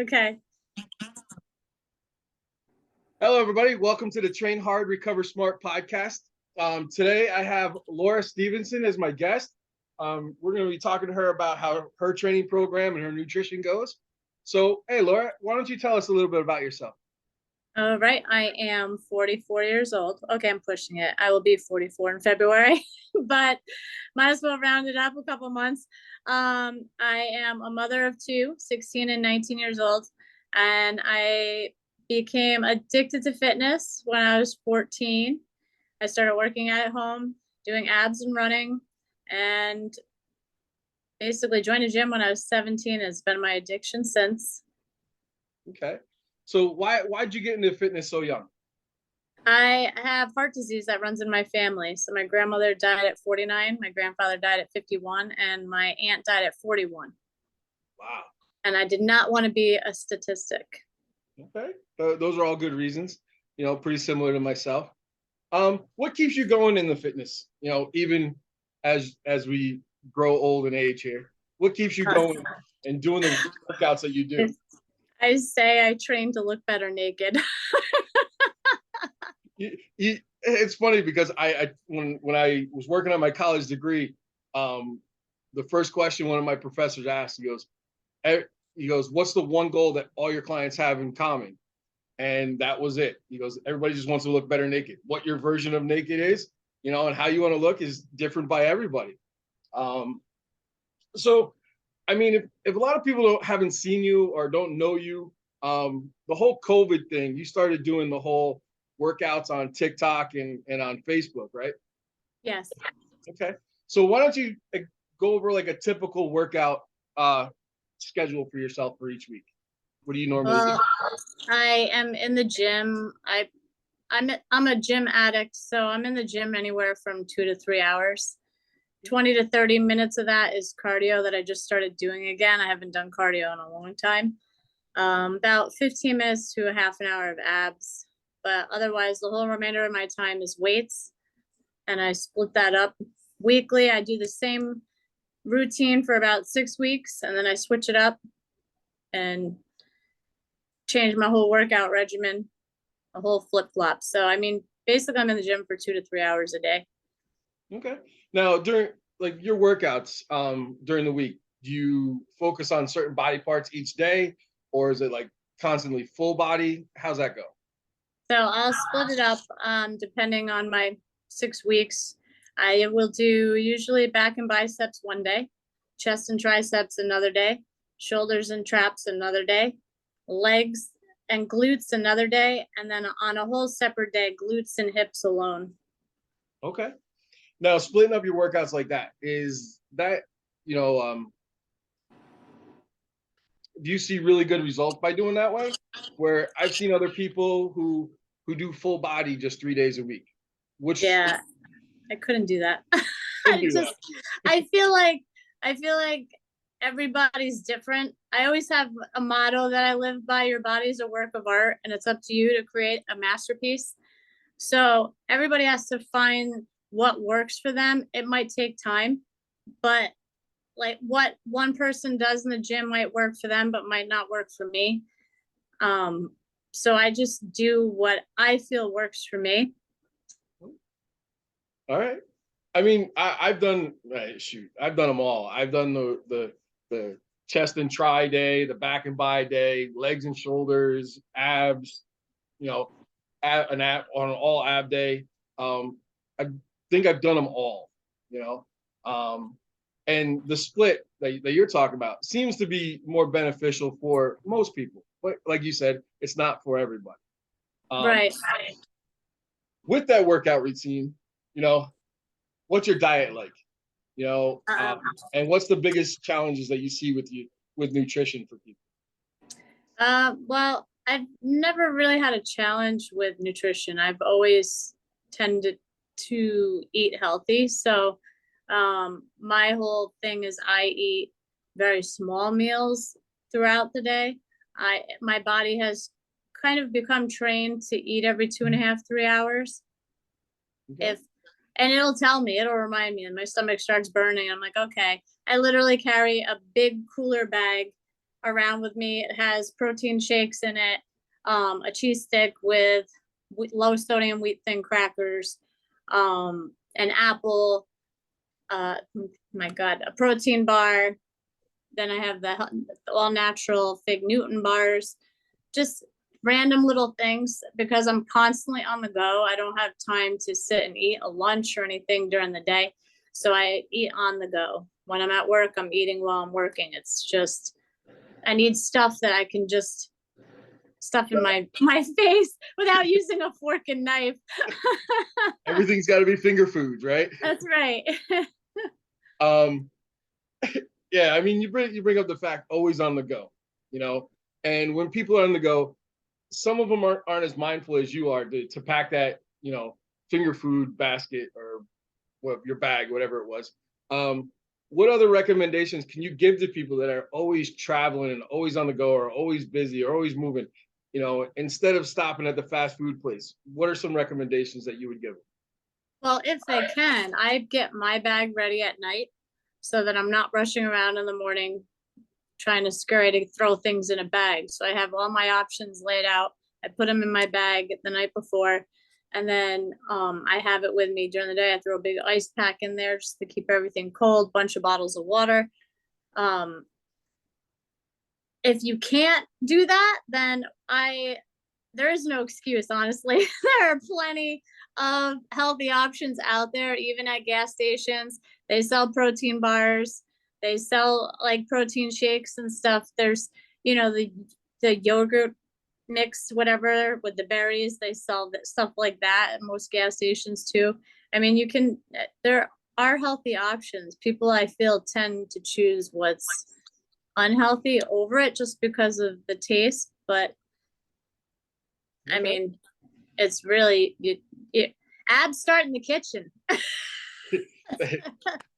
Okay. Hello, everybody. Welcome to the Train Hard, Recover Smart podcast. Today, I have Lora Stephenson as my guest. We're going to be talking to her about how her training program and her nutrition goes. So, hey, Lora, why don't you tell us a little bit about yourself? All right. I am 44 years old. Okay, I'm pushing it. I will be 44 in February, but might as well round it up a couple months. I am a mother of two, 16 and 19 years old, and I became addicted to fitness when I was 14. I started working at home, doing abs and running, and basically joined a gym when I was 17. It's been my addiction since. Okay. So why'd you get into fitness so young? I have heart disease that runs in my family. So my grandmother died at 49, my grandfather died at 51, and my aunt died at 41. Wow. And I did not want to be a statistic. Okay. Those are all good reasons, pretty similar to myself. What keeps you going in the fitness, even as we grow old in age here? What keeps you going and doing the workouts that you do? I say I train to look better naked. It's funny because when I was working on my college degree, the first question one of my professors asked, he goes, what's the one goal that all your clients have in common? And that was it. He goes, everybody just wants to look better naked. What your version of naked is, and how you want to look is different by everybody. So, I mean, if a lot of people haven't seen you or don't know you, the whole COVID thing, you started doing the whole workouts on TikTok and on Facebook, right? Yes. Okay. So why don't you go over like a typical workout schedule for yourself for each week? What do you normally do? I am in the gym. I'm a gym addict, so I'm in the gym anywhere from 2 to 3 hours. 20 to 30 minutes of that is cardio that I just started doing again. I haven't done cardio in a long time. About 15 minutes to a half an hour of abs. But otherwise, the whole remainder of my time is weights. And I split that up weekly. I do the same routine for about 6 weeks, and then I switch it up and change my whole workout regimen, a whole flip-flop. So, I mean, basically, I'm in the gym for 2 to 3 hours a day. Okay. Now, during like your workouts during the week, do you focus on certain body parts each day, or is it like constantly full body? How's that go? So I'll split it up depending on my 6 weeks. I will do usually back and biceps one day, chest and triceps another day, shoulders and traps another day, legs and glutes another day, and then on a whole separate day, glutes and hips alone. Okay. Now, splitting up your workouts like that, is that, do you see really good results by doing that way? Where I've seen other people who do full body just 3 days a week. Yeah, I couldn't do that. I feel like everybody's different. I always have a motto that I live by: your body is a work of art, and it's up to you to create a masterpiece. So everybody has to find what works for them. It might take time, but like what one person does in the gym might work for them, but might not work for me. So I just do what I feel works for me. All right. I mean, I've done I've done them all. I've done the chest and tri day, the back and bi day, legs and shoulders, abs, an ab on an all ab day. I think I've done them all, and the split that you're talking about seems to be more beneficial for most people. But like you said, it's not for everybody. Right. With that workout routine, what's your diet like? And what's the biggest challenges that you see with nutrition for people? Well, I've never really had a challenge with nutrition. I've always tended to eat healthy. So my whole thing is I eat very small meals throughout the day. My body has kind of become trained to eat every 2.5, 3 hours. Okay. And it'll remind me, and my stomach starts burning. I'm like, okay. I literally carry a big cooler bag around with me. It has protein shakes in it, a cheese stick with low sodium wheat thin crackers, an apple, my God, a protein bar. Then I have the all natural Fig Newton bars, just random little things because I'm constantly on the go. I don't have time to sit and eat a lunch or anything during the day. So I eat on the go. When I'm at work, I'm eating while I'm working. It's just, I need stuff that I can just stuff in my face without using a fork and knife. Everything's got to be finger foods, right? That's right. Yeah, I mean, you bring up the fact always on the go, you know, and when people are on the go, some of them aren't as mindful as you are to pack that, you know, finger food basket or what your bag, whatever it was. What other recommendations can you give to people that are always traveling and always on the go or always busy or always moving, you know, instead of stopping at the fast food place? What are some recommendations that you would give? Well, if they can, I get my bag ready at night so that I'm not rushing around in the morning trying to scurry to throw things in a bag. So I have all my options laid out. I put them in my bag the night before, and then I have it with me during the day. I throw a big ice pack in there just to keep everything cold, bunch of bottles of water. If you can't do that, then there is no excuse, honestly. There are plenty of healthy options out there, even at gas stations. They sell protein bars. They sell like protein shakes and stuff. There's, you know, the yogurt mix, whatever, with the berries. They sell stuff like that at most gas stations too. I mean, there are healthy options. People, I feel, tend to choose what's unhealthy over it just because of the taste. But I mean, it's really, abs start in the kitchen.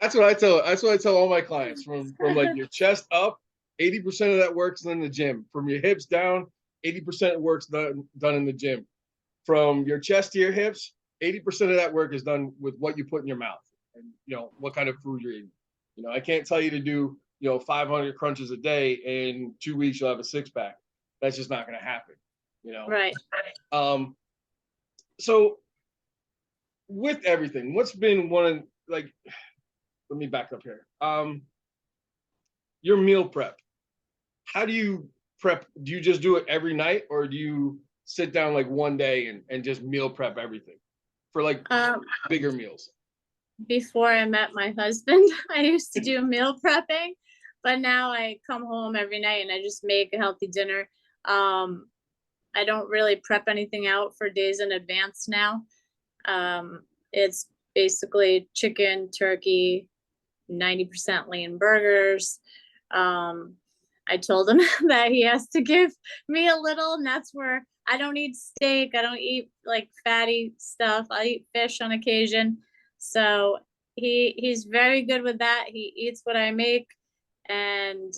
That's what I tell all my clients, from like your chest up, 80% of that work's in the gym. From your hips down, 80% of work's done in the gym. From your chest to your hips, 80% of that work is done with what you put in your mouth and, you know, what kind of food you're eating. You know, I can't tell you to do, you know, 500 crunches a day in 2 weeks you'll have a six pack. That's just not going to happen, you know. Right. So with everything, what's been one of, like, let me back up here. Your meal prep. How do you prep? Do you just do it every night, or do you sit down like one day and just meal prep everything for like bigger meals? Before I met my husband, I used to do meal prepping, but now I come home every night and I just make a healthy dinner. I don't really prep anything out for days in advance now. It's basically chicken, turkey, 90% lean burgers. I told him that he has to give me a little, and that's where I don't eat steak. I don't eat like fatty stuff. I eat fish on occasion. So he's very good with that. He eats what I make and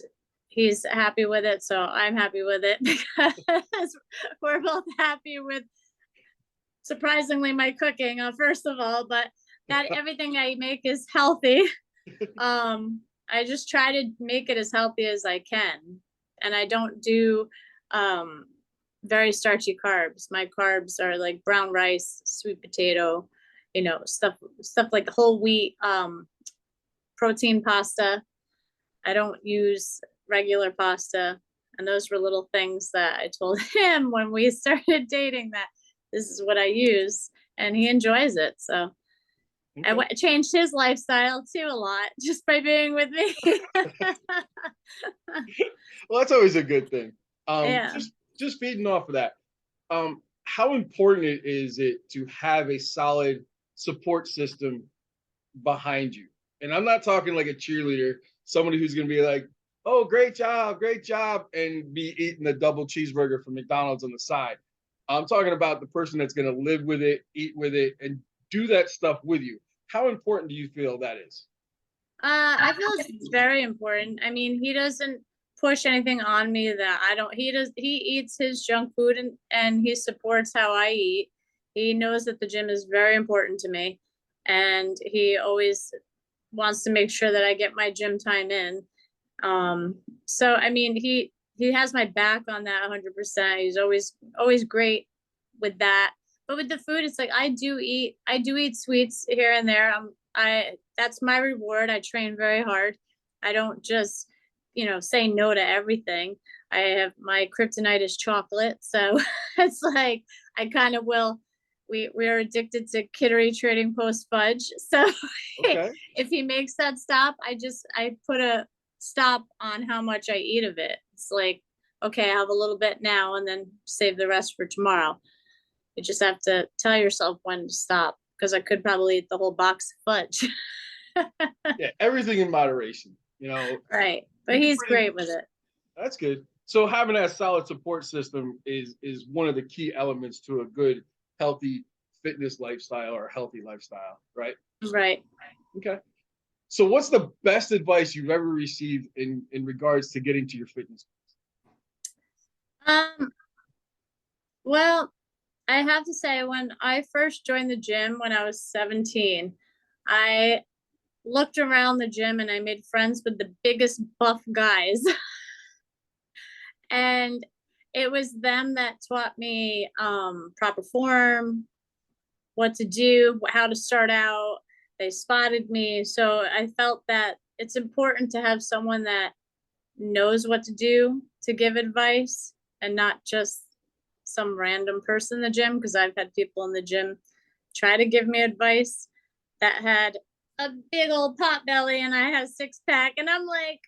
he's happy with it. So I'm happy with it because we're both happy with, surprisingly, my cooking, first of all, but that everything I make is healthy. I just try to make it as healthy as I can. And I don't do very starchy carbs. My carbs are like brown rice, sweet potato, you know, stuff like whole wheat, protein pasta. I don't use regular pasta. And those were little things that I told him when we started dating, that this is what I use, and he enjoys it. So okay. I changed his lifestyle too a lot just by being with me. Well, that's always a good thing. Yeah. Just feeding off of that. How important is it to have a solid support system behind you? And I'm not talking like a cheerleader, somebody who's going to be like, oh, great job, and be eating a double cheeseburger from McDonald's on the side. I'm talking about the person that's going to live with it, eat with it, and do that stuff with you. How important do you feel that is? I feel it's very important. I mean, he doesn't push anything on me that I don't. He eats his junk food and he supports how I eat. He knows that the gym is very important to me, and he always wants to make sure that I get my gym time in. So I mean, he has my back on that 100%. He's always great with that. But with the food, it's like I do eat sweets here and there. That's my reward. I train very hard. I don't just, say no to everything. I have my kryptonite is chocolate. So it's like I kind of will. We are addicted to Kittery Trading Post fudge. So Okay. if he makes that stop, I put a stop on how much I eat of it. It's like, okay, I have a little bit now and then save the rest for tomorrow. You just have to tell yourself when to stop, because I could probably eat the whole box of fudge. Yeah, everything in moderation, Right. But he's great with it. That's good. So having that solid support system is one of the key elements to a good, healthy fitness lifestyle or a healthy lifestyle, right? Right. Okay. So what's the best advice you've ever received in regards to getting to your fitness? Well, I have to say, when I first joined the gym when I was 17, I looked around the gym and I made friends with the biggest buff guys. And it was them that taught me proper form, what to do, how to start out. They spotted me. So I felt that it's important to have someone that knows what to do to give advice, and not just some random person in the gym, because I've had people in the gym try to give me advice that had a big old pot belly and I had a six pack, and I'm like,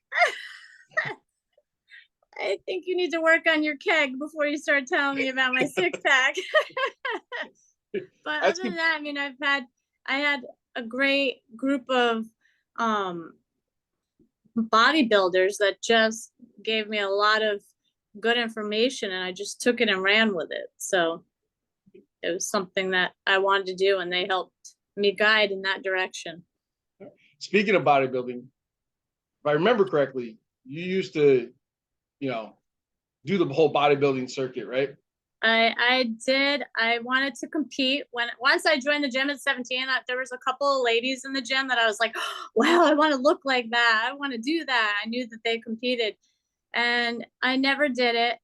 I think you need to work on your keg before you start telling me about my six pack. But other than that, I mean, I had a great group of bodybuilders that just gave me a lot of good information, and I just took it and ran with it. So it was something that I wanted to do, and they helped me guide in that direction. Speaking of bodybuilding, if I remember correctly, you used to, do the whole bodybuilding circuit, right? I did. I wanted to compete. Once I joined the gym at 17, there was a couple of ladies in the gym that I was like, wow, I want to look like that. I want to do that. I knew that they competed, and I never did it.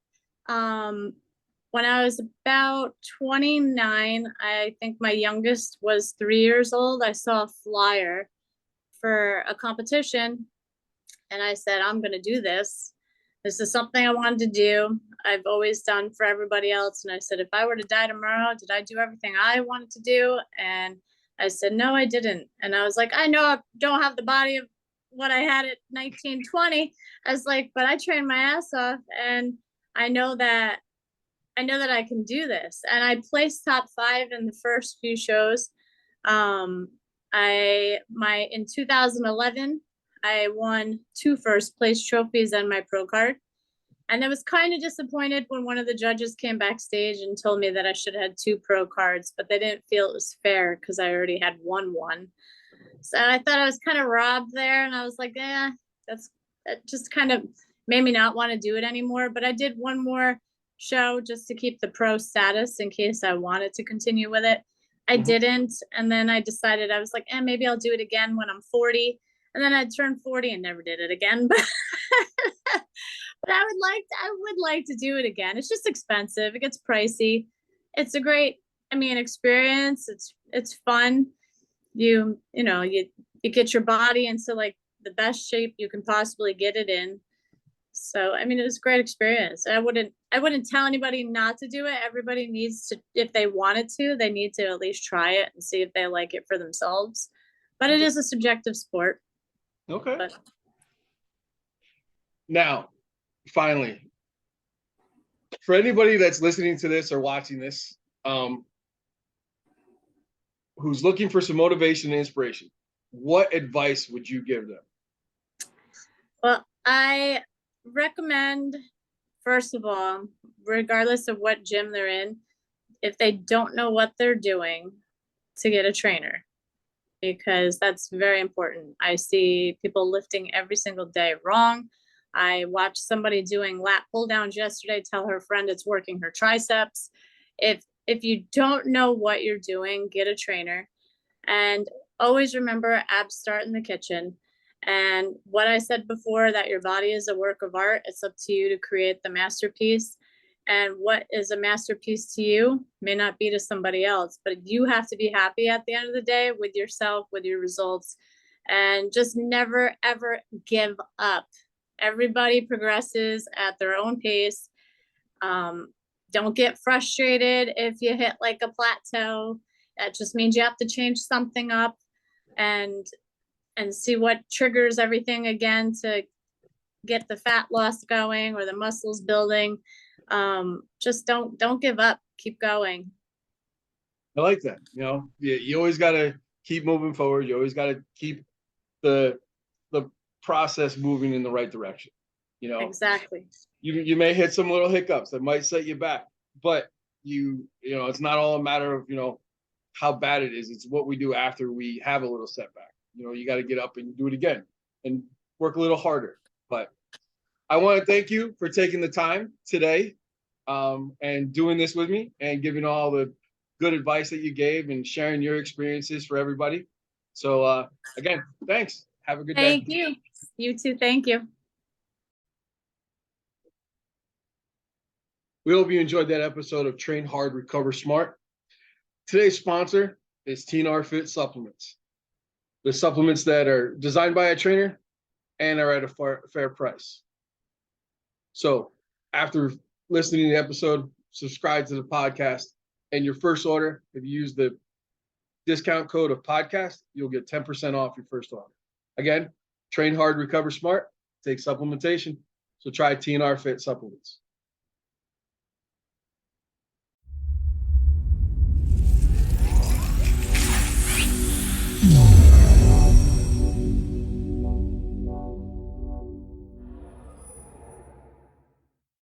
When I was about 29, I think my youngest was 3 years old, I saw a flyer for a competition, and I said, I'm going to do this. This is something I wanted to do. I've always done for everybody else. And I said, if I were to die tomorrow, did I do everything I wanted to do? And I said, no, I didn't. And I was like, I know I don't have the body of what I had at 19, 20. I was like, but I trained my ass off, and I know that I can do this. And I placed top 5 in the first few shows. In 2011, I won 2 first place trophies and my pro card. And I was kind of disappointed when one of the judges came backstage and told me that I should have had 2 pro cards, but they didn't feel it was fair because I already had won one. So I thought I was kind of robbed there. And I was like, that just kind of made me not want to do it anymore. But I did one more show just to keep the pro status in case I wanted to continue with it. I didn't. And then I decided, I was like, maybe I'll do it again when I'm 40. And then I turned 40 and never did it again. But I would like to do it again. It's just expensive. It gets pricey. It's a great, experience. It's fun. You get your body into like the best shape you can possibly get it in. So, it was a great experience. I wouldn't tell anybody not to do it. Everybody needs to, if they wanted to, they need to at least try it and see if they like it for themselves. But it is a subjective sport. Okay. But now, finally, for anybody that's listening to this or watching this, who's looking for some motivation and inspiration, what advice would you give them? Well, I recommend, first of all, regardless of what gym they're in, if they don't know what they're doing, to get a trainer, because that's very important. I see people lifting every single day wrong. I watched somebody doing lat pull downs yesterday tell her friend it's working her triceps. If you don't know what you're doing, get a trainer. And always remember, abs start in the kitchen. And what I said before, that your body is a work of art, it's up to you to create the masterpiece. And what is a masterpiece to you may not be to somebody else, but you have to be happy at the end of the day with yourself, with your results, and just never, ever give up. Everybody progresses at their own pace. Don't get frustrated if you hit like a plateau. That just means you have to change something up and see what triggers everything again to get the fat loss going or the muscles building. Just don't give up. Keep going. I like that. You know, you always got to keep moving forward. You always got to keep the process moving in the right direction. You know, Exactly. You may hit some little hiccups that might set you back, but you know, it's not all a matter of, you know, how bad it is. It's what we do after we have a little setback. You know, you got to get up and do it again and work a little harder. But I want to thank you for taking the time today and doing this with me and giving all the good advice that you gave and sharing your experiences for everybody. So again, thanks. Have a good day. Thank you. You too. Thank you. We hope you enjoyed that episode of Train Hard, Recover Smart. Today's sponsor is TNR Fit Supplements. The supplements that are designed by a trainer and are at a fair price. So after listening to the episode, subscribe to the podcast, and your first order, if you use the discount code of podcast, you'll get 10% off your first order. Again, Train Hard, Recover Smart, take supplementation. So try TNR Fit Supplements.